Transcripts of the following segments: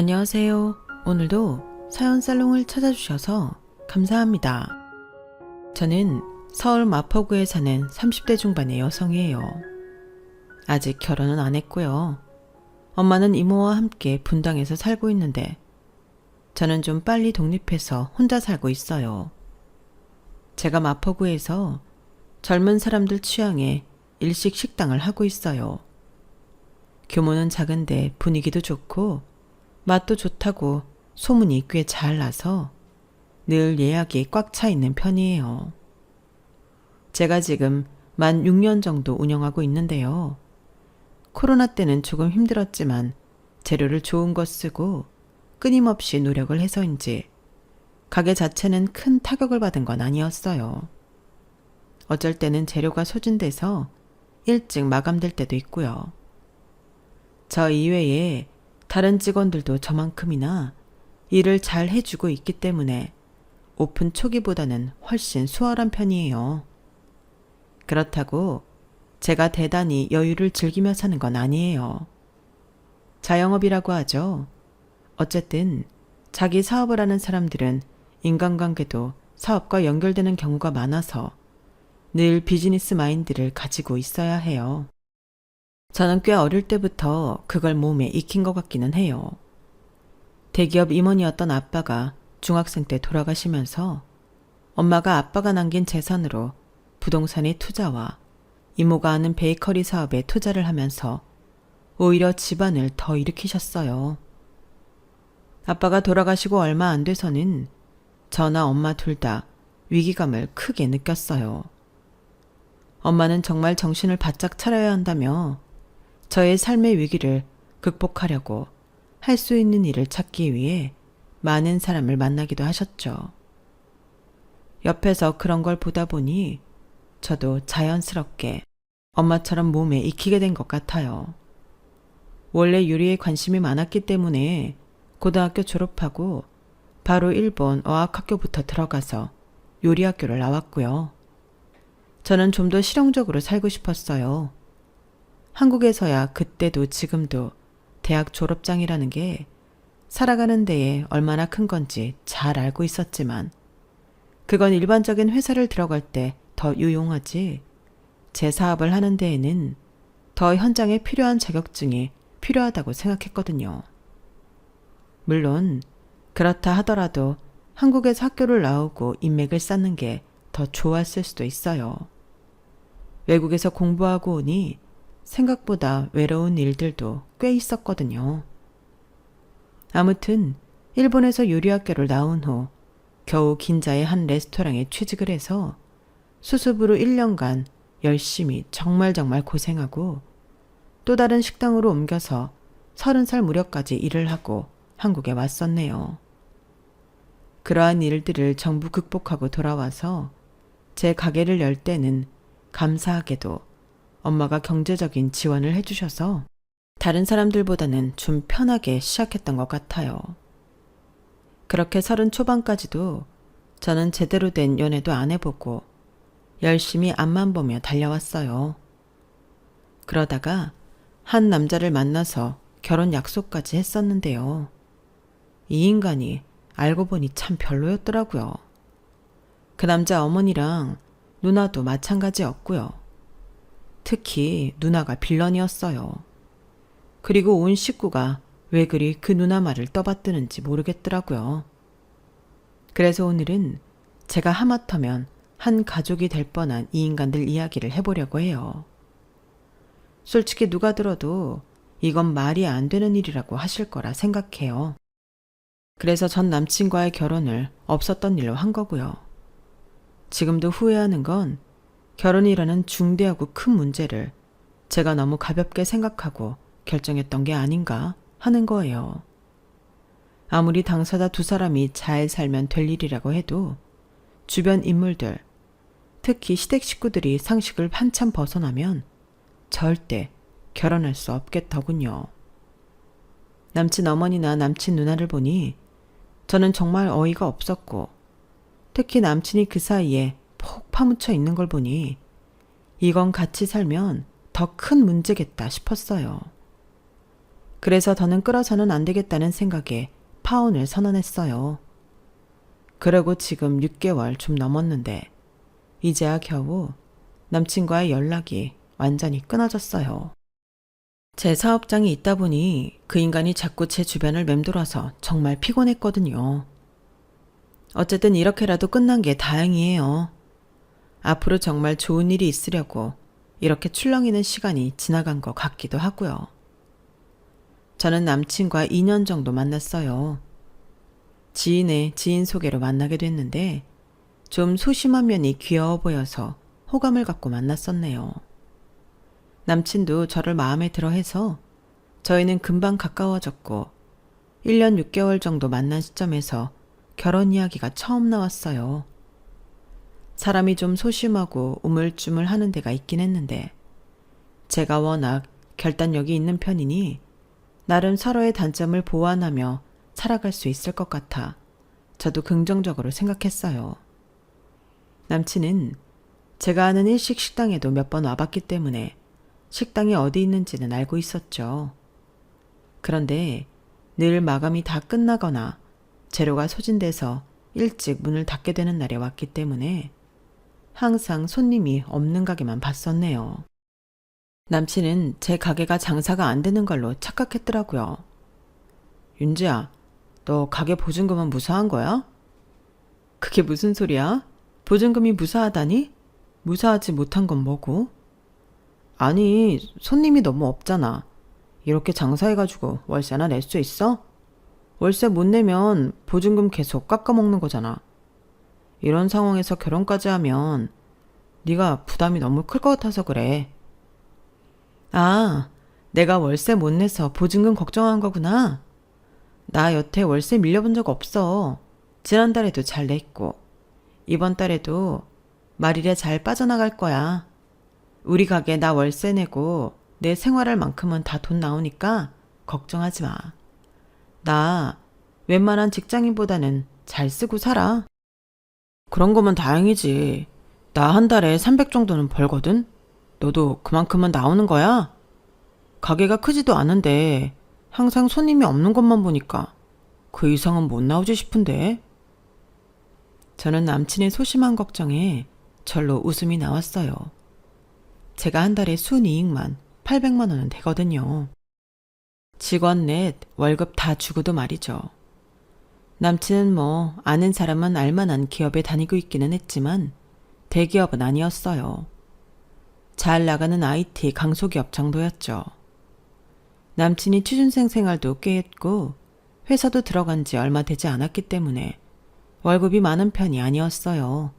안녕하세요. 오늘도 사연 살롱을 찾아주셔서 감사합니다. 저는 서울 마포구에 사는 30대 중반의 여성이에요. 아직 결혼은 안 했고요. 엄마는 이모와 함께 분당에서 살고 있는데 저는 좀 빨리 독립해서 혼자 살고 있어요. 제가 마포구에서 젊은 사람들 취향의 일식 식당을 하고 있어요. 규모는 작은데 분위기도 좋고 맛도 좋다고 소문이 꽤 잘 나서 늘 예약이 꽉 차 있는 편이에요. 제가 지금 만 6년 정도 운영하고 있는데요. 코로나 때는 조금 힘들었지만 재료를 좋은 거 쓰고 끊임없이 노력을 해서인지 가게 자체는 큰 타격을 받은 건 아니었어요. 어쩔 때는 재료가 소진돼서 일찍 마감될 때도 있고요. 저 이외에 다른 직원들도 저만큼이나 일을 잘 해주고 있기 때문에 오픈 초기보다는 훨씬 수월한 편이에요. 그렇다고 제가 대단히 여유를 즐기며 사는 건 아니에요. 자영업이라고 하죠. 어쨌든 자기 사업을 하는 사람들은 인간관계도 사업과 연결되는 경우가 많아서 늘 비즈니스 마인드를 가지고 있어야 해요. 저는 꽤 어릴 때부터 그걸 몸에 익힌 것 같기는 해요. 대기업 임원이었던 아빠가 중학생 때 돌아가시면서 엄마가 아빠가 남긴 재산으로 부동산의 투자와 이모가 하는 베이커리 사업에 투자를 하면서 오히려 집안을 더 일으키셨어요. 아빠가 돌아가시고 얼마 안 돼서는 저나 엄마 둘 다 위기감을 크게 느꼈어요. 엄마는 정말 정신을 바짝 차려야 한다며 저의 삶의 위기를 극복하려고 할 수 있는 일을 찾기 위해 많은 사람을 만나기도 하셨죠. 옆에서 그런 걸 보다 보니 저도 자연스럽게 엄마처럼 몸에 익히게 된 것 같아요. 원래 요리에 관심이 많았기 때문에 고등학교 졸업하고 바로 일본 어학학교부터 들어가서 요리학교를 나왔고요. 저는 좀 더 실용적으로 살고 싶었어요. 한국에서야 그때도 지금도 대학 졸업장이라는 게 살아가는 데에 얼마나 큰 건지 잘 알고 있었지만 그건 일반적인 회사를 들어갈 때 더 유용하지 제 사업을 하는 데에는 더 현장에 필요한 자격증이 필요하다고 생각했거든요. 물론 그렇다 하더라도 한국에서 학교를 나오고 인맥을 쌓는 게 더 좋았을 수도 있어요. 외국에서 공부하고 오니 생각보다 외로운 일들도 꽤 있었거든요. 아무튼 일본에서 요리학교를 나온 후 겨우 긴자의 한 레스토랑에 취직을 해서 수습으로 1년간 열심히 정말 고생하고 또 다른 식당으로 옮겨서 30살 무렵까지 일을 하고 한국에 왔었네요. 그러한 일들을 전부 극복하고 돌아와서 제 가게를 열 때는 감사하게도 엄마가 경제적인 지원을 해주셔서 다른 사람들보다는 좀 편하게 시작했던 것 같아요. 그렇게 30 초반까지도 저는 제대로 된 연애도 안 해보고 열심히 앞만 보며 달려왔어요. 그러다가 한 남자를 만나서 결혼 약속까지 했었는데요. 이 인간이 알고 보니 참 별로였더라고요. 그 남자 어머니랑 누나도 마찬가지였고요. 특히 누나가 빌런이었어요. 그리고 온 식구가 왜 그리 그 누나 말을 떠받드는지 모르겠더라고요. 그래서 오늘은 제가 하마터면 한 가족이 될 뻔한 이 인간들 이야기를 해보려고 해요. 솔직히 누가 들어도 이건 말이 안 되는 일이라고 하실 거라 생각해요. 그래서 전 남친과의 결혼을 없었던 일로 한 거고요. 지금도 후회하는 건 결혼이라는 중대하고 큰 문제를 제가 너무 가볍게 생각하고 결정했던 게 아닌가 하는 거예요. 아무리 당사자 두 사람이 잘 살면 될 일이라고 해도 주변 인물들, 특히 시댁 식구들이 상식을 한참 벗어나면 절대 결혼할 수 없겠더군요. 남친 어머니나 남친 누나를 보니 저는 정말 어이가 없었고 특히 남친이 그 사이에 폭 파묻혀 있는 걸 보니 이건 같이 살면 더 큰 문제겠다 싶었어요. 그래서 더는 끌어서는 안 되겠다는 생각에 파혼을 선언했어요. 그러고 지금 6개월 좀 넘었는데 이제야 겨우 남친과의 연락이 완전히 끊어졌어요. 제 사업장이 있다 보니 그 인간이 자꾸 제 주변을 맴돌아서 정말 피곤했거든요. 어쨌든 이렇게라도 끝난 게 다행이에요. 앞으로 정말 좋은 일이 있으려고 이렇게 출렁이는 시간이 지나간 것 같기도 하고요. 저는 남친과 2년 정도 만났어요. 지인의 지인 소개로 만나게 됐는데 좀 소심한 면이 귀여워 보여서 호감을 갖고 만났었네요. 남친도 저를 마음에 들어 해서 저희는 금방 가까워졌고 1년 6개월 정도 만난 시점에서 결혼 이야기가 처음 나왔어요. 사람이 좀 소심하고 우물쭈물 하는 데가 있긴 했는데 제가 워낙 결단력이 있는 편이니 나름 서로의 단점을 보완하며 살아갈 수 있을 것 같아 저도 긍정적으로 생각했어요. 남친은 제가 아는 일식 식당에도 몇 번 와봤기 때문에 식당이 어디 있는지는 알고 있었죠. 그런데 늘 마감이 다 끝나거나 재료가 소진돼서 일찍 문을 닫게 되는 날에 왔기 때문에 항상 손님이 없는 가게만 봤었네요. 남친은 제 가게가 장사가 안 되는 걸로 착각했더라고요. 윤지야, 너 가게 보증금은 무사한 거야? 그게 무슨 소리야? 보증금이 무사하다니? 무사하지 못한 건 뭐고? 아니, 손님이 너무 없잖아. 이렇게 장사해가지고 월세나 낼 수 있어? 월세 못 내면 보증금 계속 깎아먹는 거잖아. 이런 상황에서 결혼까지 하면 네가 부담이 너무 클 것 같아서 그래. 아, 내가 월세 못 내서 보증금 걱정한 거구나. 나 여태 월세 밀려본 적 없어. 지난달에도 잘 냈고 이번 달에도 말일에 잘 빠져나갈 거야. 우리 가게 나 월세 내고 내 생활할 만큼은 다 돈 나오니까 걱정하지 마. 나 웬만한 직장인보다는 잘 쓰고 살아. 그런 거면 다행이지. 나 한 달에 300 정도는 벌거든? 너도 그만큼은 나오는 거야? 가게가 크지도 않은데 항상 손님이 없는 것만 보니까 그 이상은 못 나오지 싶은데. 저는 남친의 소심한 걱정에 절로 웃음이 나왔어요. 제가 한 달에 순이익만 800만 원은 되거든요. 직원 넷 월급 다 주고도 말이죠. 남친은 뭐 아는 사람은 알만한 기업에 다니고 있기는 했지만 대기업은 아니었어요. 잘 나가는 IT 강소기업 정도였죠. 남친이 취준생 생활도 꽤 했고 회사도 들어간 지 얼마 되지 않았기 때문에 월급이 많은 편이 아니었어요.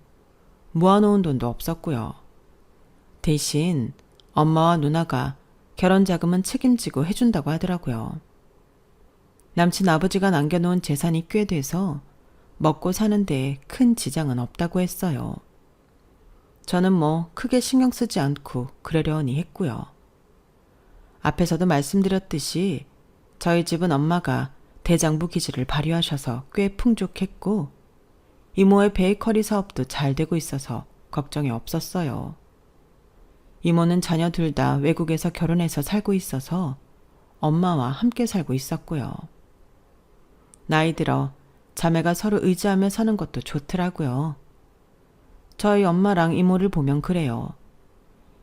모아놓은 돈도 없었고요. 대신 엄마와 누나가 결혼 자금은 책임지고 해준다고 하더라고요. 남친 아버지가 남겨놓은 재산이 꽤 돼서 먹고 사는데 큰 지장은 없다고 했어요. 저는 뭐 크게 신경 쓰지 않고 그러려니 했고요. 앞에서도 말씀드렸듯이 저희 집은 엄마가 대장부 기질을 발휘하셔서 꽤 풍족했고 이모의 베이커리 사업도 잘 되고 있어서 걱정이 없었어요. 이모는 자녀 둘 다 외국에서 결혼해서 살고 있어서 엄마와 함께 살고 있었고요. 나이 들어 자매가 서로 의지하며 사는 것도 좋더라고요. 저희 엄마랑 이모를 보면 그래요.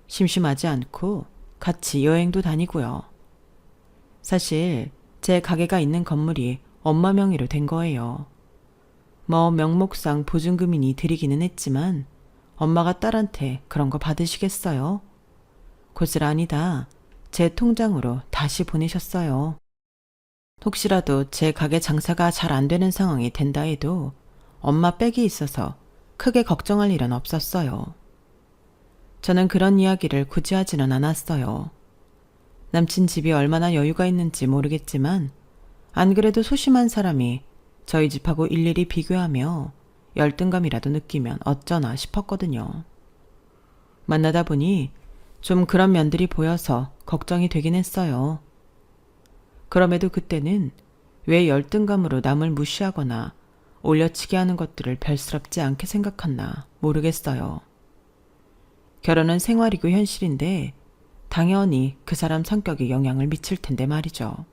심심하지 않고 같이 여행도 다니고요. 사실 제 가게가 있는 건물이 엄마 명의로 된 거예요. 뭐 명목상 보증금이니 드리기는 했지만 엄마가 딸한테 그런 거 받으시겠어요? 고스란히 다 제 통장으로 다시 보내셨어요. 혹시라도 제 가게 장사가 잘 안 되는 상황이 된다 해도 엄마 백이 있어서 크게 걱정할 일은 없었어요. 저는 그런 이야기를 굳이 하지는 않았어요. 남친 집이 얼마나 여유가 있는지 모르겠지만 안 그래도 소심한 사람이 저희 집하고 일일이 비교하며 열등감이라도 느끼면 어쩌나 싶었거든요. 만나다 보니 좀 그런 면들이 보여서 걱정이 되긴 했어요. 그럼에도 그때는 왜 열등감으로 남을 무시하거나 올려치기 하는 것들을 별스럽지 않게 생각했나 모르겠어요. 결혼은 생활이고 현실인데 당연히 그 사람 성격에 영향을 미칠 텐데 말이죠.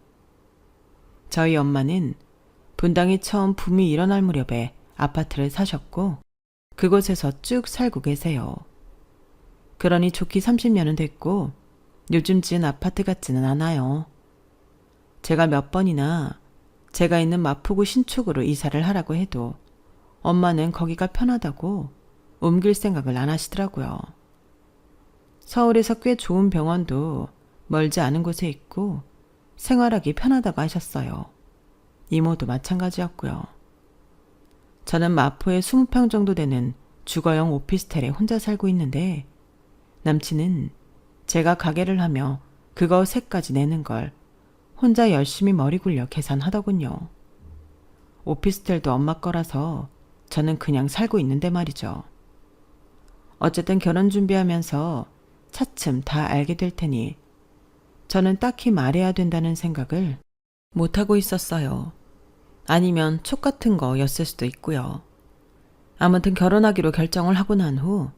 저희 엄마는 분당이 처음 붐이 일어날 무렵에 아파트를 사셨고 그곳에서 쭉 살고 계세요. 그러니 좋기 30년은 됐고 요즘 지은 아파트 같지는 않아요. 제가 몇 번이나 제가 있는 마포구 신축으로 이사를 하라고 해도 엄마는 거기가 편하다고 옮길 생각을 안 하시더라고요. 서울에서 꽤 좋은 병원도 멀지 않은 곳에 있고 생활하기 편하다고 하셨어요. 이모도 마찬가지였고요. 저는 마포에 20평 정도 되는 주거용 오피스텔에 혼자 살고 있는데 남친은 제가 가게를 하며 그거 세까지 내는 걸 혼자 열심히 머리 굴려 계산하더군요. 오피스텔도 엄마 거라서 저는 그냥 살고 있는데 말이죠. 어쨌든 결혼 준비하면서 차츰 다 알게 될 테니 저는 딱히 말해야 된다는 생각을 못하고 있었어요. 아니면 촉 같은 거였을 수도 있고요. 아무튼 결혼하기로 결정을 하고 난 후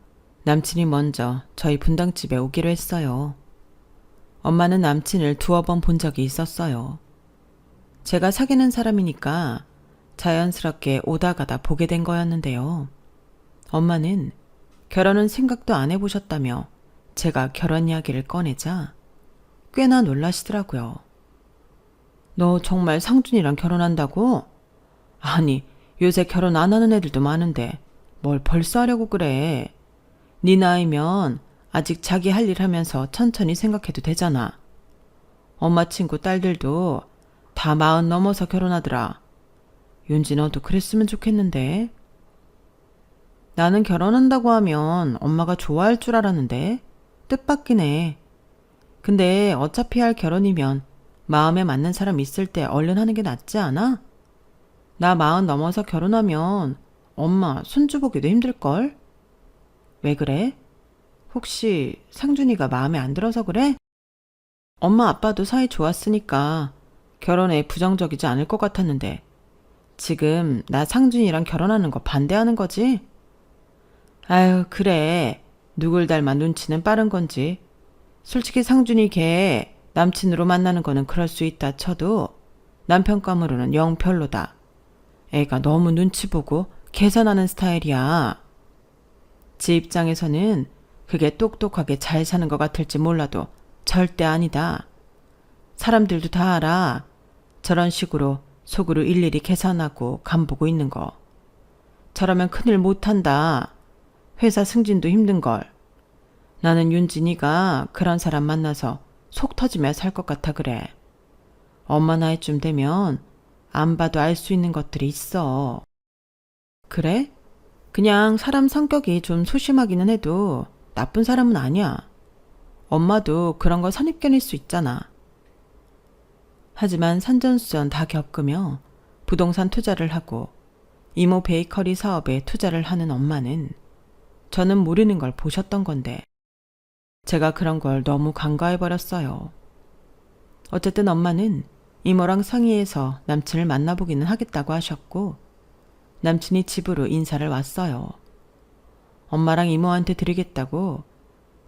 남친이 먼저 저희 분당집에 오기로 했어요. 엄마는 남친을 두어 번 본 적이 있었어요. 제가 사귀는 사람이니까 자연스럽게 오다 가다 보게 된 거였는데요. 엄마는 결혼은 생각도 안 해보셨다며 제가 결혼 이야기를 꺼내자 꽤나 놀라시더라고요. 너 정말 상준이랑 결혼한다고? 아니, 요새 결혼 안 하는 애들도 많은데 뭘 벌써 하려고 그래. 네 나이면 아직 자기 할 일 하면서 천천히 생각해도 되잖아. 엄마 친구 딸들도 다 40 넘어서 결혼하더라. 윤지 너도 그랬으면 좋겠는데. 나는 결혼한다고 하면 엄마가 좋아할 줄 알았는데 뜻밖이네. 근데 어차피 할 결혼이면 마음에 맞는 사람 있을 때 얼른 하는 게 낫지 않아? 나 40 넘어서 결혼하면 엄마 손주 보기도 힘들걸? 왜 그래? 혹시 상준이가 마음에 안 들어서 그래? 엄마 아빠도 사이 좋았으니까 결혼에 부정적이지 않을 것 같았는데 지금 나 상준이랑 결혼하는 거 반대하는 거지? 아유 그래. 누굴 닮아 눈치는 빠른 건지. 솔직히 상준이 걔 남친으로 만나는 거는 그럴 수 있다 쳐도 남편감으로는 영 별로다. 애가 너무 눈치 보고 계산하는 스타일이야. 지 입장에서는 그게 똑똑하게 잘 사는 것 같을지 몰라도 절대 아니다. 사람들도 다 알아. 저런 식으로 속으로 일일이 계산하고 간보고 있는 거. 저러면 큰일 못한다. 회사 승진도 힘든걸. 나는 윤진이가 그런 사람 만나서 속 터지며 살 것 같아 그래. 엄마 나이쯤 되면 안 봐도 알 수 있는 것들이 있어. 그래? 그냥 사람 성격이 좀 소심하기는 해도 나쁜 사람은 아니야. 엄마도 그런 거 선입견일 수 있잖아. 하지만 산전수전 다 겪으며 부동산 투자를 하고 이모 베이커리 사업에 투자를 하는 엄마는 저는 모르는 걸 보셨던 건데 제가 그런 걸 너무 간과해버렸어요. 어쨌든 엄마는 이모랑 상의해서 남친을 만나보기는 하겠다고 하셨고 남친이 집으로 인사를 왔어요. 엄마랑 이모한테 드리겠다고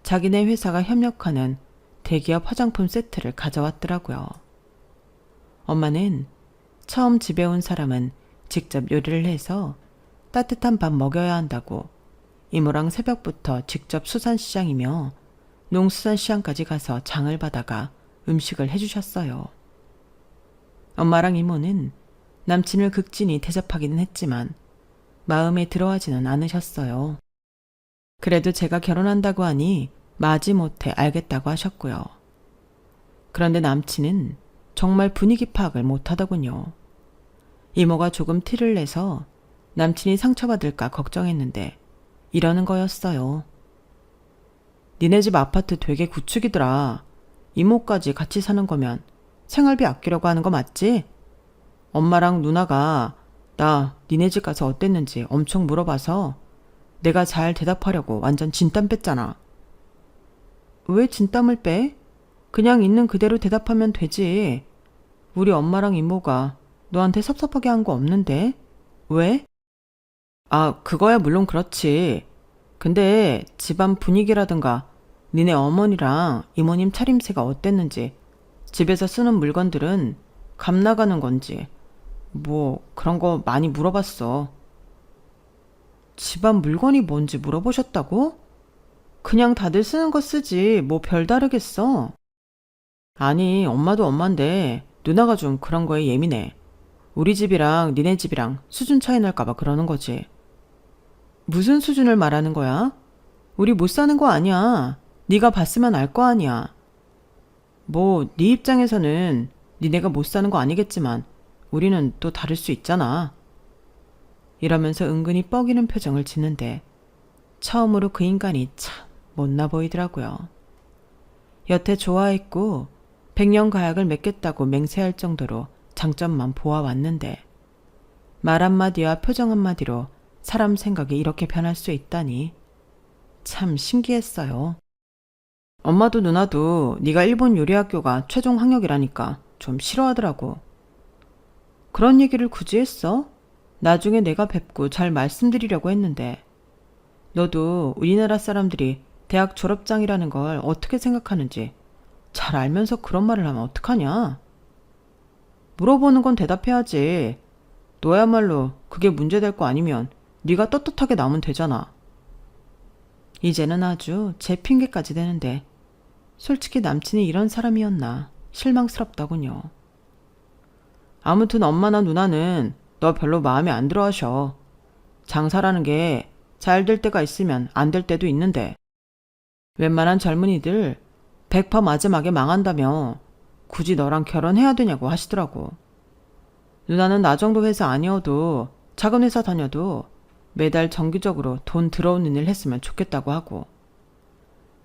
자기네 회사가 협력하는 대기업 화장품 세트를 가져왔더라고요. 엄마는 처음 집에 온 사람은 직접 요리를 해서 따뜻한 밥 먹여야 한다고 이모랑 새벽부터 직접 수산시장이며 농수산시장까지 가서 장을 받아가 음식을 해주셨어요. 엄마랑 이모는 남친을 극진히 대접하기는 했지만 마음에 들어하지는 않으셨어요. 그래도 제가 결혼한다고 하니 마지못해 알겠다고 하셨고요. 그런데 남친은 정말 분위기 파악을 못하더군요. 이모가 조금 티를 내서 남친이 상처받을까 걱정했는데 이러는 거였어요. 니네 집 아파트 되게 구축이더라. 이모까지 같이 사는 거면 생활비 아끼려고 하는 거 맞지? 엄마랑 누나가 나 니네 집 가서 어땠는지 엄청 물어봐서 내가 잘 대답하려고 완전 진땀 뺐잖아. 왜 진땀을 빼? 그냥 있는 그대로 대답하면 되지. 우리 엄마랑 이모가 너한테 섭섭하게 한 거 없는데? 왜? 아, 그거야 물론 그렇지. 근데 집안 분위기라든가 니네 어머니랑 이모님 차림새가 어땠는지 집에서 쓰는 물건들은 값 나가는 건지 뭐 그런 거 많이 물어봤어. 집안 물건이 뭔지 물어보셨다고? 그냥 다들 쓰는 거 쓰지 뭐 별다르겠어. 아니, 엄마도 엄만데 누나가 좀 그런 거에 예민해. 우리 집이랑 니네 집이랑 수준 차이 날까봐 그러는 거지. 무슨 수준을 말하는 거야? 우리 못 사는 거 아니야. 네가 봤으면 알 거 아니야. 뭐 네 입장에서는 니네가 못 사는 거 아니겠지만 우리는 또 다를 수 있잖아. 이러면서 은근히 뻐기는 표정을 짓는데 처음으로 그 인간이 참 못나 보이더라고요. 여태 좋아했고 백년 가약을 맺겠다고 맹세할 정도로 장점만 보아왔는데 말 한마디와 표정 한마디로 사람 생각이 이렇게 변할 수 있다니 참 신기했어요. 엄마도 누나도 네가 일본 요리학교가 최종 학력이라니까 좀 싫어하더라고. 그런 얘기를 굳이 했어? 나중에 내가 뵙고 잘 말씀드리려고 했는데 너도 우리나라 사람들이 대학 졸업장이라는 걸 어떻게 생각하는지 잘 알면서 그런 말을 하면 어떡하냐? 물어보는 건 대답해야지. 너야말로 그게 문제될 거 아니면 네가 떳떳하게 나오면 되잖아. 이제는 아주 제 핑계까지 대는데 솔직히 남친이 이런 사람이었나 실망스럽더군요. 아무튼 엄마나 누나는 너 별로 마음에 안 들어 하셔. 장사라는 게 잘 될 때가 있으면 안 될 때도 있는데 웬만한 젊은이들 100% 마지막에 망한다며 굳이 너랑 결혼해야 되냐고 하시더라고. 누나는 나 정도 회사 아니어도 작은 회사 다녀도 매달 정기적으로 돈 들어오는 일 했으면 좋겠다고 하고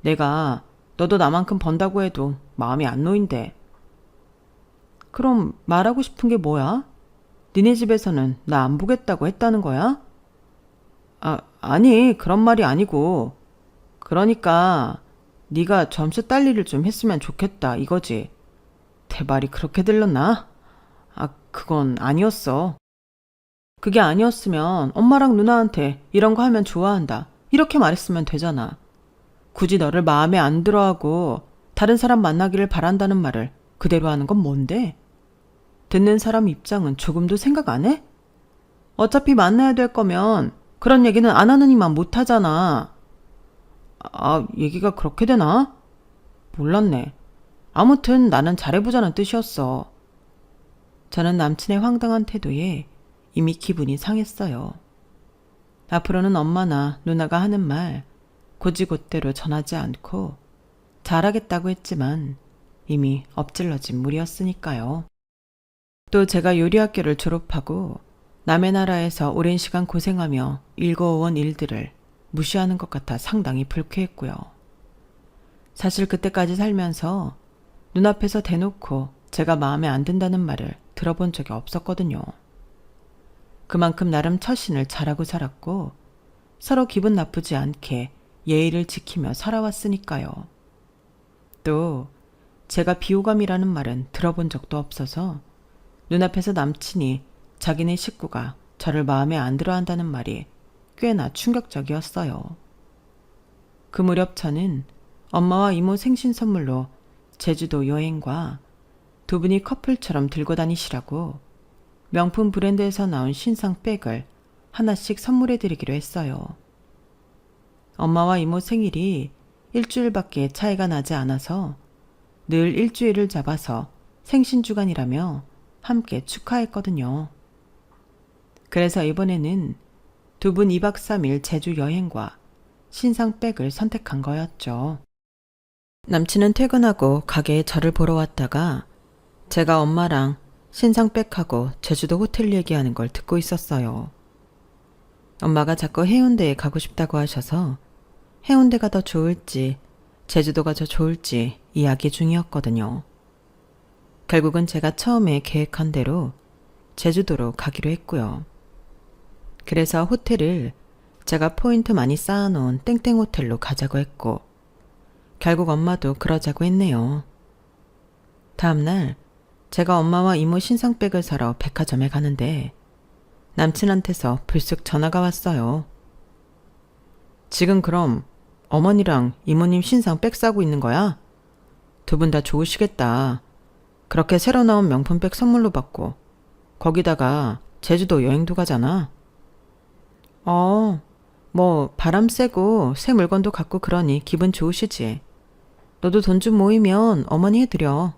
내가 너도 나만큼 번다고 해도 마음이 안 놓인대. 그럼 말하고 싶은 게 뭐야? 니네 집에서는 나 안 보겠다고 했다는 거야? 아니 그런 말이 아니고 그러니까 네가 점수 딸 일을 좀 했으면 좋겠다 이거지. 대발이 그렇게 들렸나? 그건 아니었어. 그게 아니었으면 엄마랑 누나한테 이런 거 하면 좋아한다 이렇게 말했으면 되잖아. 굳이 너를 마음에 안 들어하고 다른 사람 만나기를 바란다는 말을 그대로 하는 건 뭔데? 듣는 사람 입장은 조금도 생각 안 해? 어차피 만나야 될 거면 그런 얘기는 안 하느니만 못하잖아. 얘기가 그렇게 되나? 몰랐네. 아무튼 나는 잘해보자는 뜻이었어. 저는 남친의 황당한 태도에 이미 기분이 상했어요. 앞으로는 엄마나 누나가 하는 말 곧이곧대로 전하지 않고 잘하겠다고 했지만 이미 엎질러진 물이었으니까요. 또 제가 요리학교를 졸업하고 남의 나라에서 오랜 시간 고생하며 일궈온 일들을 무시하는 것 같아 상당히 불쾌했고요. 사실 그때까지 살면서 눈앞에서 대놓고 제가 마음에 안 든다는 말을 들어본 적이 없었거든요. 그만큼 나름 처신을 잘하고 살았고 서로 기분 나쁘지 않게 예의를 지키며 살아왔으니까요. 또 제가 비호감이라는 말은 들어본 적도 없어서 눈앞에서 남친이 자기네 식구가 저를 마음에 안 들어 한다는 말이 꽤나 충격적이었어요. 그 무렵 저는 엄마와 이모 생신 선물로 제주도 여행과 두 분이 커플처럼 들고 다니시라고 명품 브랜드에서 나온 신상 백을 하나씩 선물해 드리기로 했어요. 엄마와 이모 생일이 일주일밖에 차이가 나지 않아서 늘 일주일을 잡아서 생신주간이라며 함께 축하했거든요. 그래서 이번에는 두 분 2박 3일 제주 여행과 신상 백을 선택한 거였죠. 남친은 퇴근하고 가게에 저를 보러 왔다가 제가 엄마랑 신상 백하고 제주도 호텔 얘기하는 걸 듣고 있었어요. 엄마가 자꾸 해운대에 가고 싶다고 하셔서 해운대가 더 좋을지 제주도가 더 좋을지 이야기 중이었거든요. 결국은 제가 처음에 계획한 대로 제주도로 가기로 했고요. 그래서 호텔을 제가 포인트 많이 쌓아놓은 땡땡 호텔로 가자고 했고 결국 엄마도 그러자고 했네요. 다음날 제가 엄마와 이모 신상백을 사러 백화점에 가는데 남친한테서 불쑥 전화가 왔어요. 지금 그럼 어머니랑 이모님 신상 백 사고 있는 거야? 두 분 다 좋으시겠다. 그렇게 새로 나온 명품백 선물로 받고 거기다가 제주도 여행도 가잖아. 뭐 바람 쐬고 새 물건도 갖고 그러니 기분 좋으시지. 너도 돈 좀 모이면 어머니 해드려.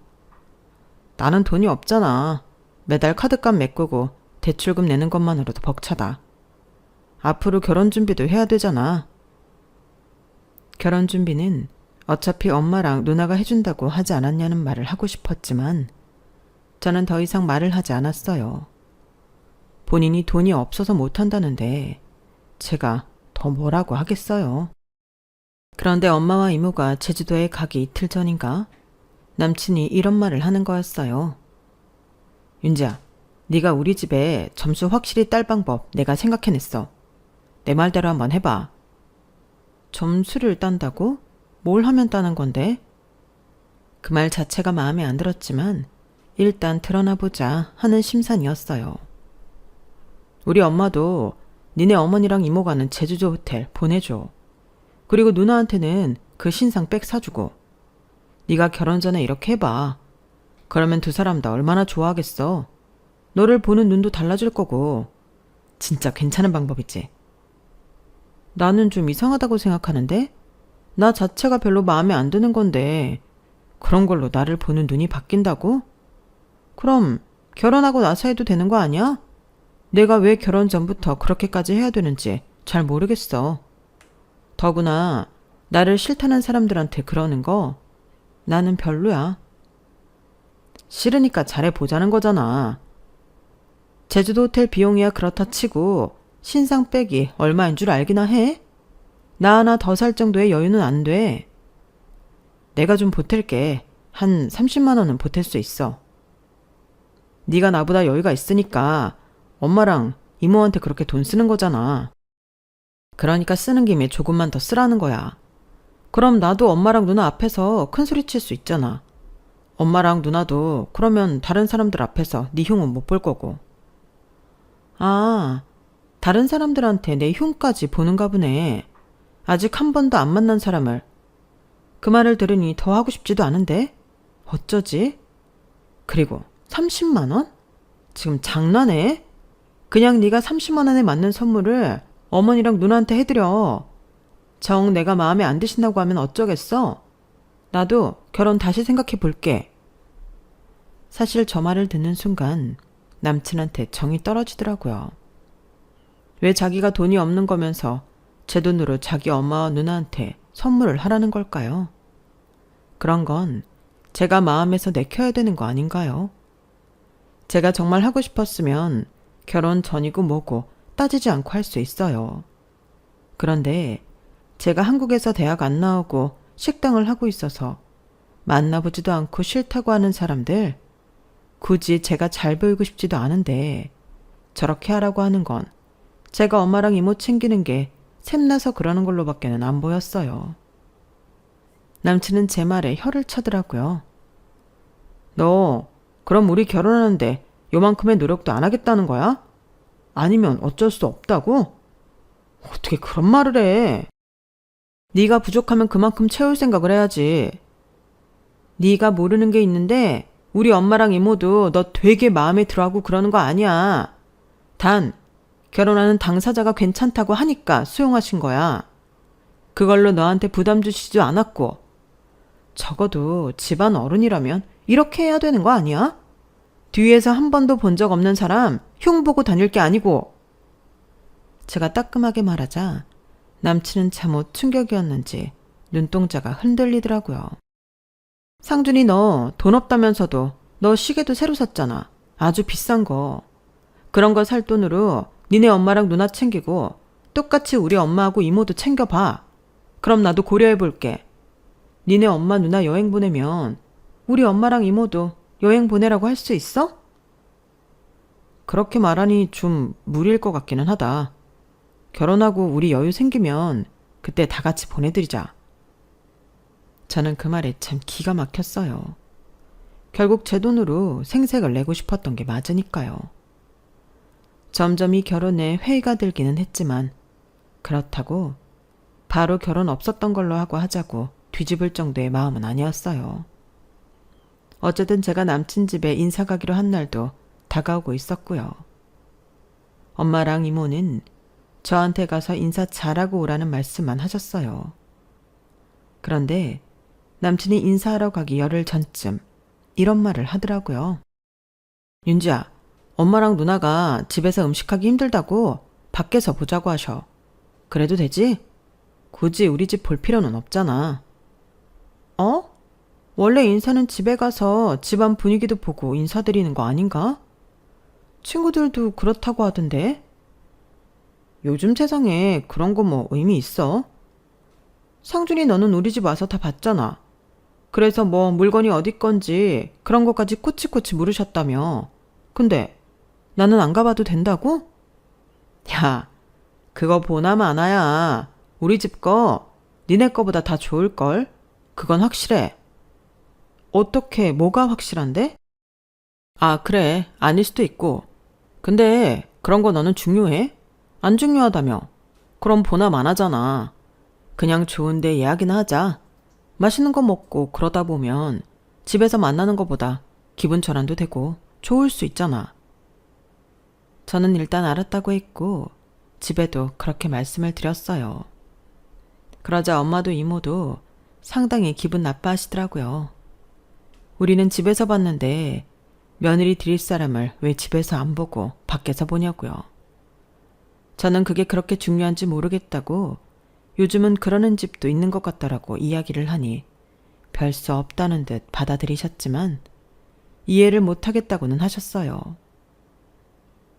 나는 돈이 없잖아. 매달 카드값 메꾸고 대출금 내는 것만으로도 벅차다. 앞으로 결혼 준비도 해야 되잖아. 결혼 준비는 어차피 엄마랑 누나가 해준다고 하지 않았냐는 말을 하고 싶었지만 저는 더 이상 말을 하지 않았어요. 본인이 돈이 없어서 못한다는데 제가 더 뭐라고 하겠어요. 그런데 엄마와 이모가 제주도에 가기 이틀 전인가 남친이 이런 말을 하는 거였어요. 윤지야, 네가 우리 집에 점수 확실히 딸 방법 내가 생각해냈어. 내 말대로 한번 해봐. 점수를 딴다고? 뭘 하면 따는 건데? 그 말 자체가 마음에 안 들었지만 일단 드러나 보자 하는 심산이었어요. 우리 엄마도 니네 어머니랑 이모 가는 제주도 호텔 보내줘. 그리고 누나한테는 그 신상 백 사주고. 네가 결혼 전에 이렇게 해봐. 그러면 두 사람 다 얼마나 좋아하겠어. 너를 보는 눈도 달라질 거고. 진짜 괜찮은 방법이지. 나는 좀 이상하다고 생각하는데? 나 자체가 별로 마음에 안 드는 건데 그런 걸로 나를 보는 눈이 바뀐다고? 그럼 결혼하고 나서 해도 되는 거 아니야? 내가 왜 결혼 전부터 그렇게까지 해야 되는지 잘 모르겠어. 더구나 나를 싫다는 사람들한테 그러는 거 나는 별로야. 싫으니까 잘해보자는 거잖아. 제주도 호텔 비용이야 그렇다 치고 신상 백이 얼마인 줄 알기나 해? 나 하나 더 살 정도의 여유는 안 돼. 내가 좀 보탤게. 한 30만 원은 보탤 수 있어. 네가 나보다 여유가 있으니까 엄마랑 이모한테 그렇게 돈 쓰는 거잖아. 그러니까 쓰는 김에 조금만 더 쓰라는 거야. 그럼 나도 엄마랑 누나 앞에서 큰 소리 칠 수 있잖아. 엄마랑 누나도 그러면 다른 사람들 앞에서 네 흉은 못 볼 거고. 아, 다른 사람들한테 내 흉까지 보는가 보네. 아직 한 번도 안 만난 사람을. 그 말을 들으니 더 하고 싶지도 않은데? 어쩌지? 그리고 30만 원? 지금 장난해? 그냥 네가 30만 원에 맞는 선물을 어머니랑 누나한테 해드려. 정 내가 마음에 안 드신다고 하면 어쩌겠어? 나도 결혼 다시 생각해 볼게. 사실 저 말을 듣는 순간 남친한테 정이 떨어지더라고요. 왜 자기가 돈이 없는 거면서 제 돈으로 자기 엄마와 누나한테 선물을 하라는 걸까요? 그런 건 제가 마음에서 내켜야 되는 거 아닌가요? 제가 정말 하고 싶었으면 결혼 전이고 뭐고 따지지 않고 할 수 있어요. 그런데 제가 한국에서 대학 안 나오고 식당을 하고 있어서 만나보지도 않고 싫다고 하는 사람들, 굳이 제가 잘 보이고 싶지도 않은데 저렇게 하라고 하는 건 제가 엄마랑 이모 챙기는 게 샘나서 그러는 걸로밖에는 안 보였어요. 남친은 제 말에 혀를 차더라고요. 너 그럼 우리 결혼하는데 요만큼의 노력도 안 하겠다는 거야? 아니면 어쩔 수 없다고? 어떻게 그런 말을 해? 네가 부족하면 그만큼 채울 생각을 해야지. 네가 모르는 게 있는데 우리 엄마랑 이모도 너 되게 마음에 들어하고 그러는 거 아니야. 단 결혼하는 당사자가 괜찮다고 하니까 수용하신 거야. 그걸로 너한테 부담 주시지도 않았고. 적어도 집안 어른이라면 이렇게 해야 되는 거 아니야? 뒤에서 한 번도 본 적 없는 사람 흉 보고 다닐 게 아니고. 제가 따끔하게 말하자 남친은 참못 충격이었는지 눈동자가 흔들리더라고요. 상준이 너 돈 없다면서도 너 시계도 새로 샀잖아. 아주 비싼 거. 그런 거 살 돈으로 니네 엄마랑 누나 챙기고 똑같이 우리 엄마하고 이모도 챙겨봐. 그럼 나도 고려해볼게. 니네 엄마 누나 여행 보내면 우리 엄마랑 이모도 여행 보내라고 할 수 있어? 그렇게 말하니 좀 무리일 것 같기는 하다. 결혼하고 우리 여유 생기면 그때 다 같이 보내드리자. 저는 그 말에 참 기가 막혔어요. 결국 제 돈으로 생색을 내고 싶었던 게 맞으니까요. 점점 이 결혼에 회의가 들기는 했지만 그렇다고 바로 결혼 없었던 걸로 하고 하자고 뒤집을 정도의 마음은 아니었어요. 어쨌든 제가 남친 집에 인사 가기로 한 날도 다가오고 있었고요. 엄마랑 이모는 저한테 가서 인사 잘하고 오라는 말씀만 하셨어요. 그런데 남친이 인사하러 가기 열흘 전쯤 이런 말을 하더라고요. 윤지야, 엄마랑 누나가 집에서 음식하기 힘들다고 밖에서 보자고 하셔. 그래도 되지? 굳이 우리 집 볼 필요는 없잖아. 어? 원래 인사는 집에 가서 집안 분위기도 보고 인사드리는 거 아닌가? 친구들도 그렇다고 하던데. 요즘 세상에 그런 거 뭐 의미 있어? 상준이 너는 우리 집 와서 다 봤잖아. 그래서 뭐 물건이 어디 건지 그런 것까지 코치코치 물으셨다며. 근데 나는 안 가봐도 된다고? 야, 그거 보나 마나야. 우리 집 거 니네 거보다 다 좋을걸? 그건 확실해. 어떻게 뭐가 확실한데? 아, 그래. 아닐 수도 있고. 근데 그런 거 너는 중요해? 안 중요하다며. 그럼 보나 마나잖아. 그냥 좋은데 예약이나 하자. 맛있는 거 먹고 그러다 보면 집에서 만나는 것보다 기분 전환도 되고 좋을 수 있잖아. 저는 일단 알았다고 했고 집에도 그렇게 말씀을 드렸어요. 그러자 엄마도 이모도 상당히 기분 나빠하시더라고요. 우리는 집에서 봤는데 며느리 드릴 사람을 왜 집에서 안 보고 밖에서 보냐고요. 저는 그게 그렇게 중요한지 모르겠다고 요즘은 그러는 집도 있는 것 같다라고 이야기를 하니 별 수 없다는 듯 받아들이셨지만 이해를 못하겠다고는 하셨어요.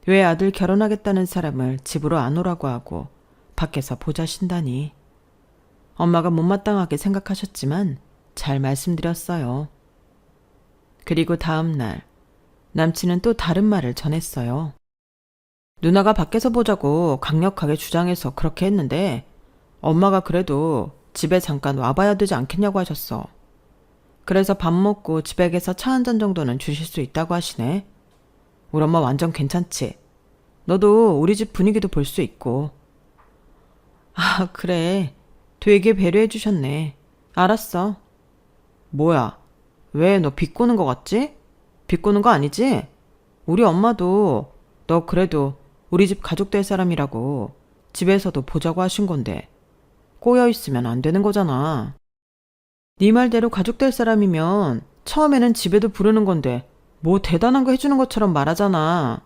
왜 아들 결혼하겠다는 사람을 집으로 안 오라고 하고 밖에서 보자신다니. 엄마가 못마땅하게 생각하셨지만 잘 말씀드렸어요. 그리고 다음 날 남친은 또 다른 말을 전했어요. 누나가 밖에서 보자고 강력하게 주장해서 그렇게 했는데 엄마가 그래도 집에 잠깐 와봐야 되지 않겠냐고 하셨어. 그래서 밥 먹고 집에 가서 차 한 잔 정도는 주실 수 있다고 하시네. 우리 엄마 완전 괜찮지? 너도 우리 집 분위기도 볼 수 있고. 아, 그래. 되게 배려해 주셨네. 알았어. 뭐야? 왜 너 비꼬는 거 같지? 비꼬는 거 아니지? 우리 엄마도 너 그래도 우리 집 가족 될 사람이라고 집에서도 보자고 하신 건데 꼬여 있으면 안 되는 거잖아. 네 말대로 가족 될 사람이면 처음에는 집에도 부르는 건데 뭐 대단한 거 해주는 것처럼 말하잖아.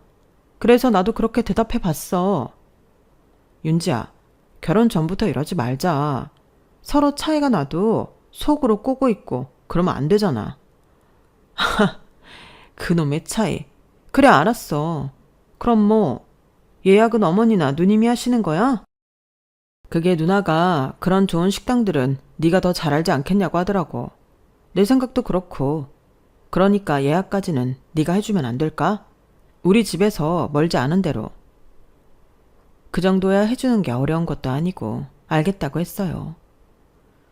그래서 나도 그렇게 대답해 봤어. 윤지야, 결혼 전부터 이러지 말자. 서로 차이가 나도 속으로 꼬고 있고 그러면 안 되잖아. 그놈의 차이. 그래, 알았어. 그럼 뭐 예약은 어머니나 누님이 하시는 거야? 그게 누나가 그런 좋은 식당들은 네가 더 잘 알지 않겠냐고 하더라고. 내 생각도 그렇고. 그러니까 예약까지는 네가 해주면 안 될까? 우리 집에서 멀지 않은 대로. 그 정도야 해주는 게 어려운 것도 아니고 알겠다고 했어요.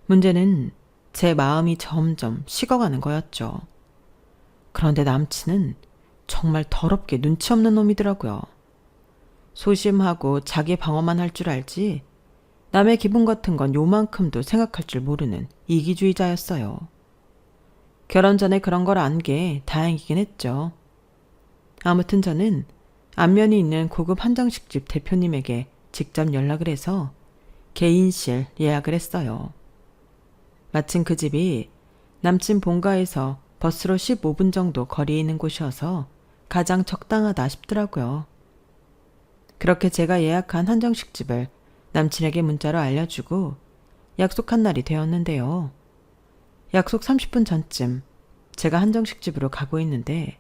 문제는 제 마음이 점점 식어가는 거였죠. 그런데 남친은 정말 더럽게 눈치 없는 놈이더라고요. 소심하고 자기 방어만 할 줄 알지 남의 기분 같은 건 요만큼도 생각할 줄 모르는 이기주의자였어요. 결혼 전에 그런 걸 안 게 다행이긴 했죠. 아무튼 저는 안면이 있는 고급 한정식집 대표님에게 직접 연락을 해서 개인실 예약을 했어요. 마침 그 집이 남친 본가에서 버스로 15분 정도 거리에 있는 곳이어서 가장 적당하다 싶더라고요. 그렇게 제가 예약한 한정식집을 남친에게 문자로 알려주고 약속한 날이 되었는데요. 약속 30분 전쯤 제가 한정식집으로 가고 있는데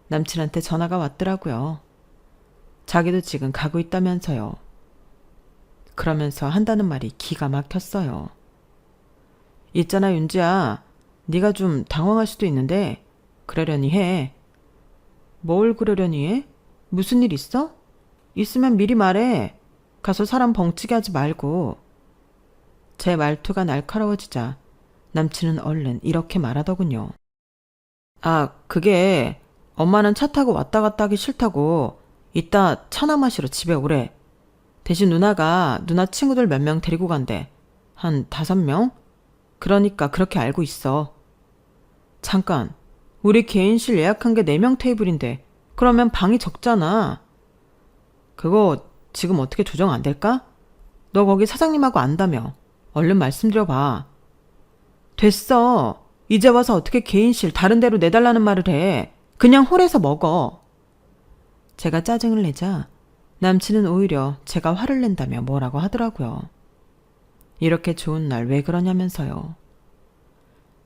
남친한테 전화가 왔더라고요. 자기도 지금 가고 있다면서요. 그러면서 한다는 말이 기가 막혔어요. 있잖아 윤지야, 네가 좀 당황할 수도 있는데 그러려니 해. 뭘 그러려니 해? 무슨 일 있어? 있으면 미리 말해. 가서 사람 벙치게 하지 말고. 제 말투가 날카로워지자 남친은 얼른 이렇게 말하더군요. 아, 그게 엄마는 차 타고 왔다 갔다 하기 싫다고 이따 차나 마시러 집에 오래. 대신 누나가 누나 친구들 몇 명 데리고 간대. 한 5명? 그러니까 그렇게 알고 있어. 잠깐, 우리 개인실 예약한 게 4명 테이블인데 그러면 방이 적잖아. 그거 지금 어떻게 조정 안 될까? 너 거기 사장님하고 안다며. 얼른 말씀드려봐. 됐어. 이제 와서 어떻게 개인실 다른 데로 내달라는 말을 해. 그냥 홀에서 먹어. 제가 짜증을 내자 남친은 오히려 제가 화를 낸다며 뭐라고 하더라고요. 이렇게 좋은 날 왜 그러냐면서요.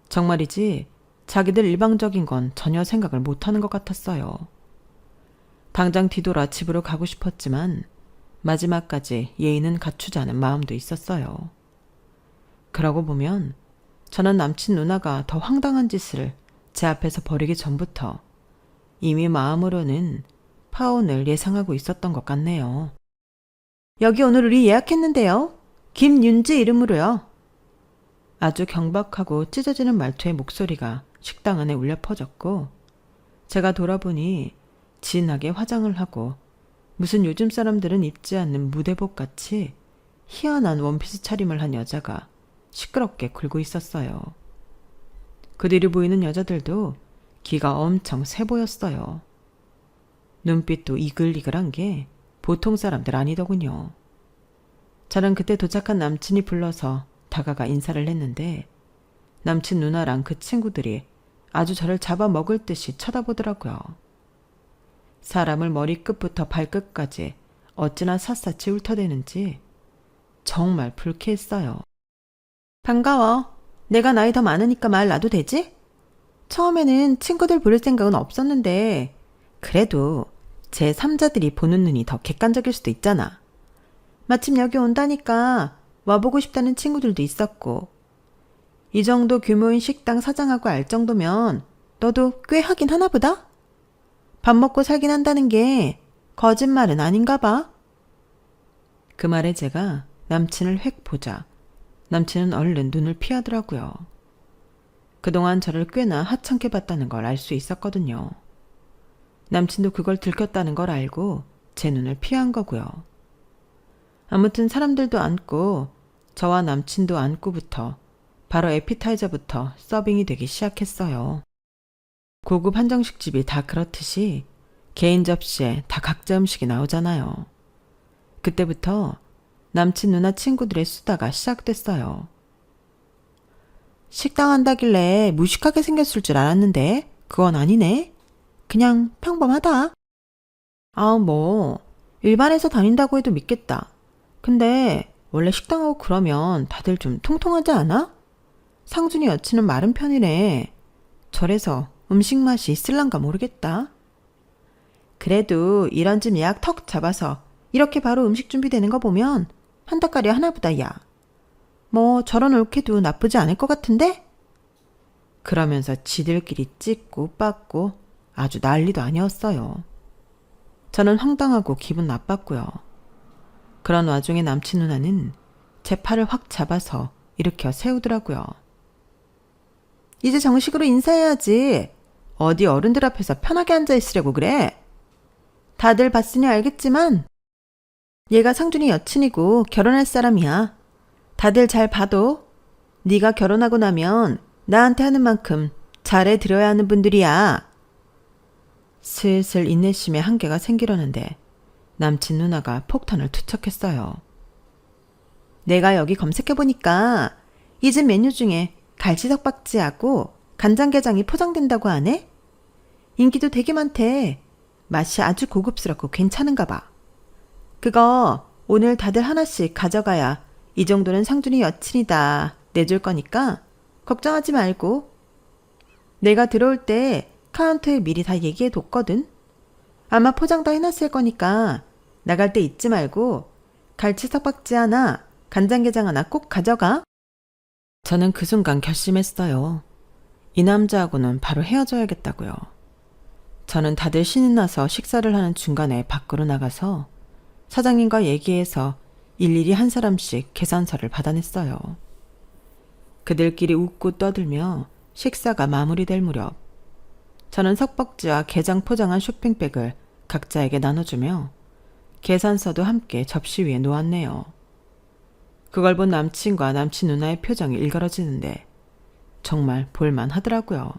정말이지 자기들 일방적인 건 전혀 생각을 못하는 것 같았어요. 당장 뒤돌아 집으로 가고 싶었지만 마지막까지 예의는 갖추자는 마음도 있었어요. 그러고 보면 저는 남친 누나가 더 황당한 짓을 제 앞에서 벌이기 전부터 이미 마음으로는 파혼을 예상하고 있었던 것 같네요. 여기 오늘 우리 예약했는데요. 김윤지 이름으로요. 아주 경박하고 찢어지는 말투의 목소리가 식당 안에 울려 퍼졌고 제가 돌아보니 진하게 화장을 하고 무슨 요즘 사람들은 입지 않는 무대복 같이 희한한 원피스 차림을 한 여자가 시끄럽게 굴고 있었어요. 그 뒤로 보이는 여자들도 기가 엄청 세 보였어요. 눈빛도 이글이글한 게 보통 사람들 아니더군요. 저는 그때 도착한 남친이 불러서 다가가 인사를 했는데 남친 누나랑 그 친구들이 아주 저를 잡아먹을 듯이 쳐다보더라고요. 사람을 머리끝부터 발끝까지 어찌나 샅샅이 훑어대는지 정말 불쾌했어요. 반가워. 내가 나이 더 많으니까 말 놔도 되지? 처음에는 친구들 부를 생각은 없었는데 그래도 제 3자들이 보는 눈이 더 객관적일 수도 있잖아. 마침 여기 온다니까 와보고 싶다는 친구들도 있었고 이 정도 규모인 식당 사장하고 알 정도면 너도 꽤 하긴 하나 보다? 밥 먹고 살긴 한다는 게 거짓말은 아닌가 봐. 그 말에 제가 남친을 획 보자 남친은 얼른 눈을 피하더라고요. 그동안 저를 꽤나 하찮게 봤다는 걸 알 수 있었거든요. 남친도 그걸 들켰다는 걸 알고 제 눈을 피한 거고요. 아무튼 사람들도 앉고 저와 남친도 앉고부터 바로 에피타이저부터 서빙이 되기 시작했어요. 고급 한정식 집이 다 그렇듯이 개인 접시에 다 각자 음식이 나오잖아요. 그때부터 남친 누나 친구들의 수다가 시작됐어요. 식당 한다길래 무식하게 생겼을 줄 알았는데 그건 아니네. 그냥 평범하다. 일반에서 다닌다고 해도 믿겠다. 근데 원래 식당하고 그러면 다들 좀 통통하지 않아? 상준이 여친은 마른 편이래. 저래서 음식 맛이 있을란가 모르겠다. 그래도 이런 집 예약 턱 잡아서 이렇게 바로 음식 준비되는 거 보면 한 닭가리 하나보다 야. 저런 올케도 나쁘지 않을 것 같은데? 그러면서 지들끼리 찍고 빠고 아주 난리도 아니었어요. 저는 황당하고 기분 나빴고요. 그런 와중에 남친 누나는 제 팔을 확 잡아서 일으켜 세우더라고요. 이제 정식으로 인사해야지. 어디 어른들 앞에서 편하게 앉아있으려고 그래. 다들 봤으니 알겠지만 얘가 상준이 여친이고 결혼할 사람이야. 다들 잘 봐도 네가 결혼하고 나면 나한테 하는 만큼 잘해드려야 하는 분들이야. 슬슬 인내심에 한계가 생기려는데 남친 누나가 폭탄을 투척했어요. 내가 여기 검색해보니까 이 집 메뉴 중에 갈치석박지하고 간장게장이 포장된다고 하네? 인기도 되게 많대. 맛이 아주 고급스럽고 괜찮은가 봐. 그거 오늘 다들 하나씩 가져가야 이 정도는 상준이 여친이다 내줄 거니까 걱정하지 말고. 내가 들어올 때 카운터에 미리 다 얘기해뒀거든. 아마 포장 다 해놨을 거니까 나갈 때 잊지 말고 갈치석박지 하나, 간장게장 하나 꼭 가져가. 저는 그 순간 결심했어요. 이 남자하고는 바로 헤어져야겠다고요. 저는 다들 신이 나서 식사를 하는 중간에 밖으로 나가서 사장님과 얘기해서 일일이 한 사람씩 계산서를 받아냈어요. 그들끼리 웃고 떠들며 식사가 마무리될 무렵 저는 석박지와 게장 포장한 쇼핑백을 각자에게 나눠주며 계산서도 함께 접시 위에 놓았네요. 그걸 본 남친과 남친 누나의 표정이 일그러지는데 정말 볼만하더라고요.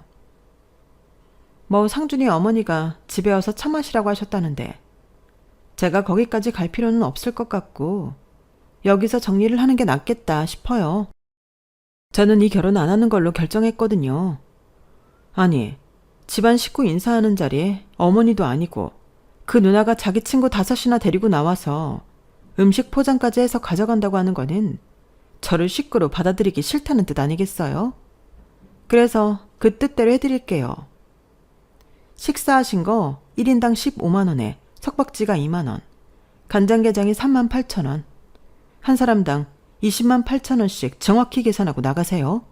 뭐 상준이 어머니가 집에 와서 차 마시라고 하셨다는데 제가 거기까지 갈 필요는 없을 것 같고 여기서 정리를 하는 게 낫겠다 싶어요. 저는 이 결혼 안 하는 걸로 결정했거든요. 아니, 집안 식구 인사하는 자리에 어머니도 아니고 그 누나가 자기 친구 5이나 데리고 나와서 음식 포장까지 해서 가져간다고 하는 거는 저를 식구로 받아들이기 싫다는 뜻 아니겠어요? 그래서 그 뜻대로 해드릴게요. 식사하신 거 1인당 15만 원에 석박지가 2만 원, 간장게장이 3만 8천 원, 한 사람당 20만 8천 원씩 정확히 계산하고 나가세요.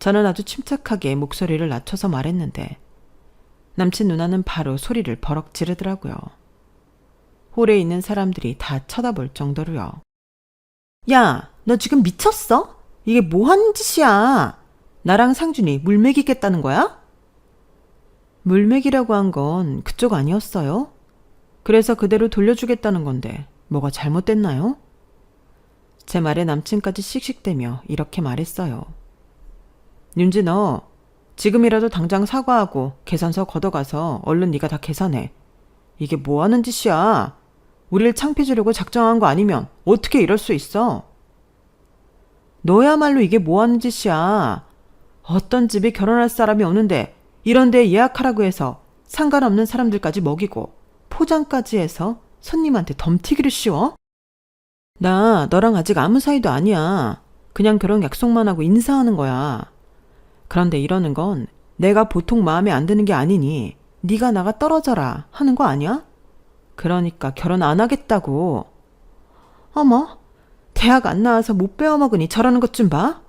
저는 아주 침착하게 목소리를 낮춰서 말했는데 남친 누나는 바로 소리를 버럭 지르더라고요. 홀에 있는 사람들이 다 쳐다볼 정도로요. 야, 너 지금 미쳤어? 이게 뭐 하는 짓이야? 나랑 상준이 물 먹이겠다는 거야? 물 먹이라고 한 건 그쪽 아니었어요? 그래서 그대로 돌려주겠다는 건데 뭐가 잘못됐나요? 제 말에 남친까지 씩씩대며 이렇게 말했어요. 윤지, 너 지금이라도 당장 사과하고 계산서 걷어가서 얼른 네가 다 계산해. 이게 뭐 하는 짓이야? 우릴 창피 주려고 작정한 거 아니면 어떻게 이럴 수 있어? 너야말로 이게 뭐 하는 짓이야? 어떤 집에 결혼할 사람이 오는데 이런 데 예약하라고 해서 상관없는 사람들까지 먹이고 포장까지 해서 손님한테 덤튀기를 씌워? 나 너랑 아직 아무 사이도 아니야. 그냥 결혼 약속만 하고 인사하는 거야. 그런데 이러는 건 내가 보통 마음에 안 드는 게 아니니 네가 나가 떨어져라 하는 거 아니야? 그러니까 결혼 안 하겠다고. 어머, 대학 안 나와서 못 배워먹으니 저러는 것 좀 봐.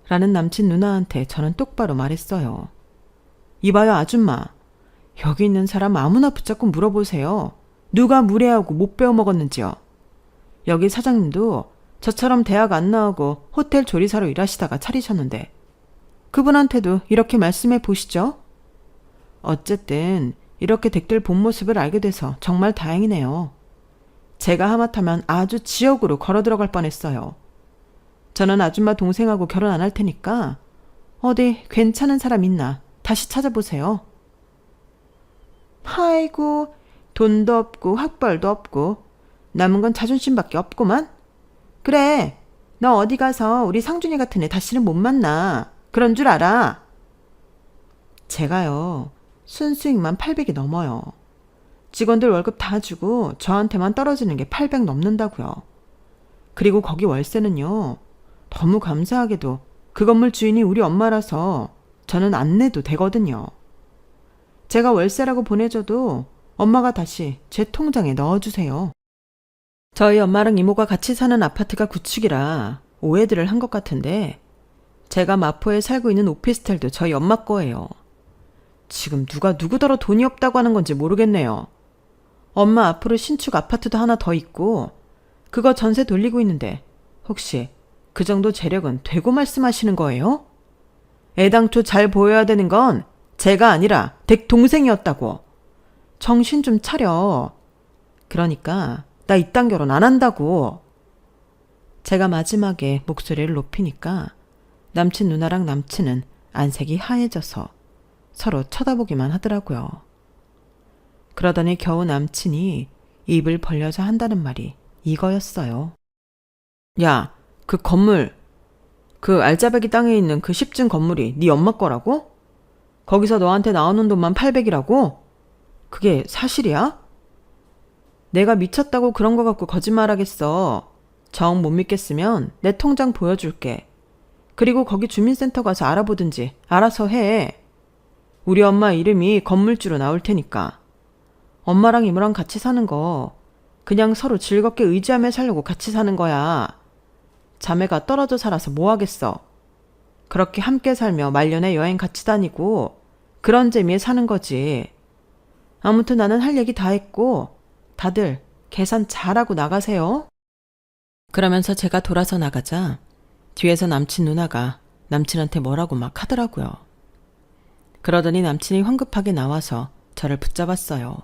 라는 남친 누나한테 저는 똑바로 말했어요. 이봐요 아줌마. 여기 있는 사람 아무나 붙잡고 물어보세요. 누가 무례하고 못 배워먹었는지요. 여기 사장님도 저처럼 대학 안 나오고 호텔 조리사로 일하시다가 차리셨는데 그분한테도 이렇게 말씀해 보시죠. 어쨌든 이렇게 댁들 본 모습을 알게 돼서 정말 다행이네요. 제가 하마터면 아주 지옥으로 걸어 들어갈 뻔했어요. 저는 아줌마 동생하고 결혼 안 할 테니까 어디 괜찮은 사람 있나 다시 찾아보세요. 아이고, 돈도 없고 학벌도 없고 남은 건 자존심밖에 없구만. 그래, 너 어디 가서 우리 상준이 같은 애 다시는 못 만나. 그런 줄 알아. 제가요, 순수익만 800이 넘어요. 직원들 월급 다 주고 저한테만 떨어지는 게 800 넘는다고요. 그리고 거기 월세는요, 너무 감사하게도 그 건물 주인이 우리 엄마라서 저는 안 내도 되거든요. 제가 월세라고 보내줘도 엄마가 다시 제 통장에 넣어주세요. 저희 엄마랑 이모가 같이 사는 아파트가 구축이라 오해들을 한 것 같은데 제가 마포에 살고 있는 오피스텔도 저희 엄마 거예요. 지금 누가 누구더러 돈이 없다고 하는 건지 모르겠네요. 엄마 앞으로 신축 아파트도 하나 더 있고 그거 전세 돌리고 있는데 혹시 그 정도 재력은 되고 말씀하시는 거예요? 애당초 잘 보여야 되는 건 제가 아니라 댁 동생이었다고. 정신 좀 차려. 그러니까 나 이딴 결혼 안 한다고. 제가 마지막에 목소리를 높이니까 남친 누나랑 남친은 안색이 하얘져서 서로 쳐다보기만 하더라고요. 그러더니 겨우 남친이 입을 벌려서 한다는 말이 이거였어요. 야, 그 건물, 그 알짜배기 땅에 있는 그 10층 건물이 네 엄마 거라고? 거기서 너한테 나오는 돈만 800이라고? 그게 사실이야? 내가 미쳤다고 그런 거 갖고 거짓말하겠어. 정 못 믿겠으면 내 통장 보여줄게. 그리고 거기 주민센터 가서 알아보든지 알아서 해. 우리 엄마 이름이 건물주로 나올 테니까. 엄마랑 이모랑 같이 사는 거 그냥 서로 즐겁게 의지하며 살려고 같이 사는 거야. 자매가 떨어져 살아서 뭐 하겠어. 그렇게 함께 살며 말년에 여행 같이 다니고 그런 재미에 사는 거지. 아무튼 나는 할 얘기 다 했고 다들 계산 잘하고 나가세요. 그러면서 제가 돌아서 나가자 뒤에서 남친 누나가 남친한테 뭐라고 막 하더라고요. 그러더니 남친이 황급하게 나와서 저를 붙잡았어요.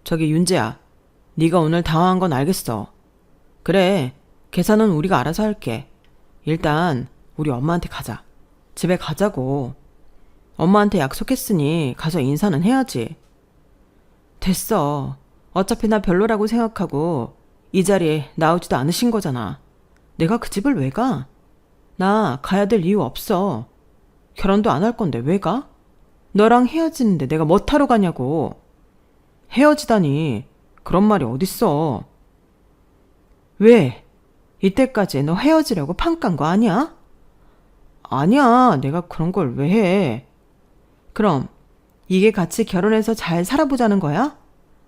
저기 윤재야, 네가 오늘 당황한 건 알겠어. 그래, 계산은 우리가 알아서 할게. 일단 우리 엄마한테 가자. 집에 가자고. 엄마한테 약속했으니 가서 인사는 해야지. 됐어. 어차피 나 별로라고 생각하고 이 자리에 나오지도 않으신 거잖아. 내가 그 집을 왜 가? 나 가야 될 이유 없어. 결혼도 안 할 건데 왜 가? 너랑 헤어지는데 내가 뭐 타러 가냐고. 헤어지다니. 그런 말이 어딨어. 왜? 이때까지 너 헤어지려고 판 깐 거 아니야? 아니야. 내가 그런 걸 왜 해. 그럼 이게 같이 결혼해서 잘 살아보자는 거야?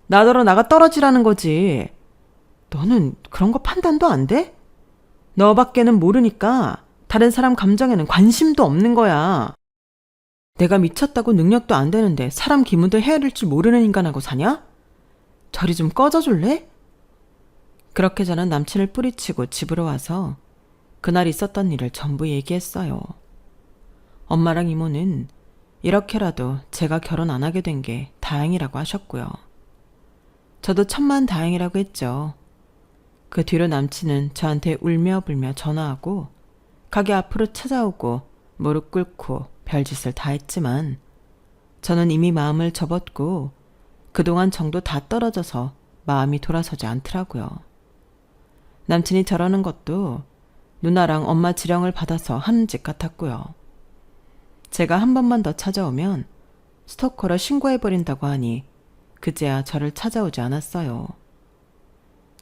나더러 나가 떨어지라는 거지. 너는 그런 거 판단도 안 돼? 너밖에는 모르니까 다른 사람 감정에는 관심도 없는 거야. 내가 미쳤다고 능력도 안 되는데 사람 기분도 헤아릴 줄 모르는 인간하고 사냐? 저리 좀 꺼져줄래? 그렇게 저는 남친을 뿌리치고 집으로 와서 그날 있었던 일을 전부 얘기했어요. 엄마랑 이모는 이렇게라도 제가 결혼 안 하게 된 게 다행이라고 하셨고요. 저도 천만 다행이라고 했죠. 그 뒤로 남친은 저한테 울며 불며 전화하고 가게 앞으로 찾아오고 무릎 꿇고 별짓을 다 했지만 저는 이미 마음을 접었고 그동안 정도 다 떨어져서 마음이 돌아서지 않더라고요. 남친이 저러는 것도 누나랑 엄마 지령을 받아서 하는 짓 같았고요. 제가 한 번만 더 찾아오면 스토커로 신고해버린다고 하니 그제야 저를 찾아오지 않았어요.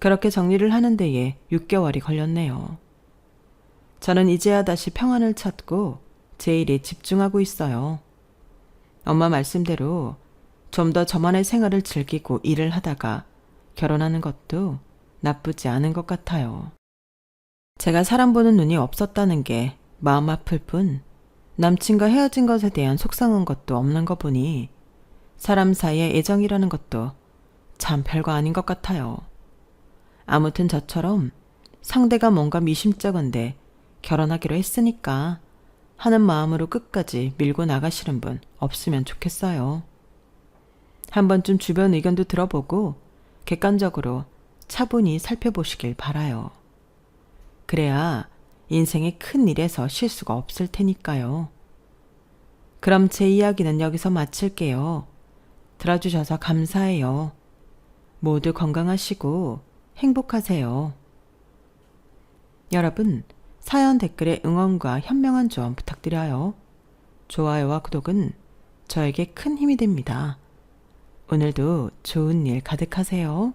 그렇게 정리를 하는 데에 6개월이 걸렸네요. 저는 이제야 다시 평안을 찾고 제 일에 집중하고 있어요. 엄마 말씀대로 좀 더 저만의 생활을 즐기고 일을 하다가 결혼하는 것도 나쁘지 않은 것 같아요. 제가 사람 보는 눈이 없었다는 게 마음 아플 뿐 남친과 헤어진 것에 대한 속상한 것도 없는 거 보니 사람 사이의 애정이라는 것도 참 별거 아닌 것 같아요. 아무튼 저처럼 상대가 뭔가 미심쩍은데 결혼하기로 했으니까 하는 마음으로 끝까지 밀고 나가시는 분 없으면 좋겠어요. 한 번쯤 주변 의견도 들어보고 객관적으로 차분히 살펴보시길 바라요. 그래야 인생의 큰 일에서 실수가 없을 테니까요. 그럼 제 이야기는 여기서 마칠게요. 들어주셔서 감사해요. 모두 건강하시고 행복하세요. 여러분, 사연 댓글에 응원과 현명한 조언 부탁드려요. 좋아요와 구독은 저에게 큰 힘이 됩니다. 오늘도 좋은 일 가득하세요.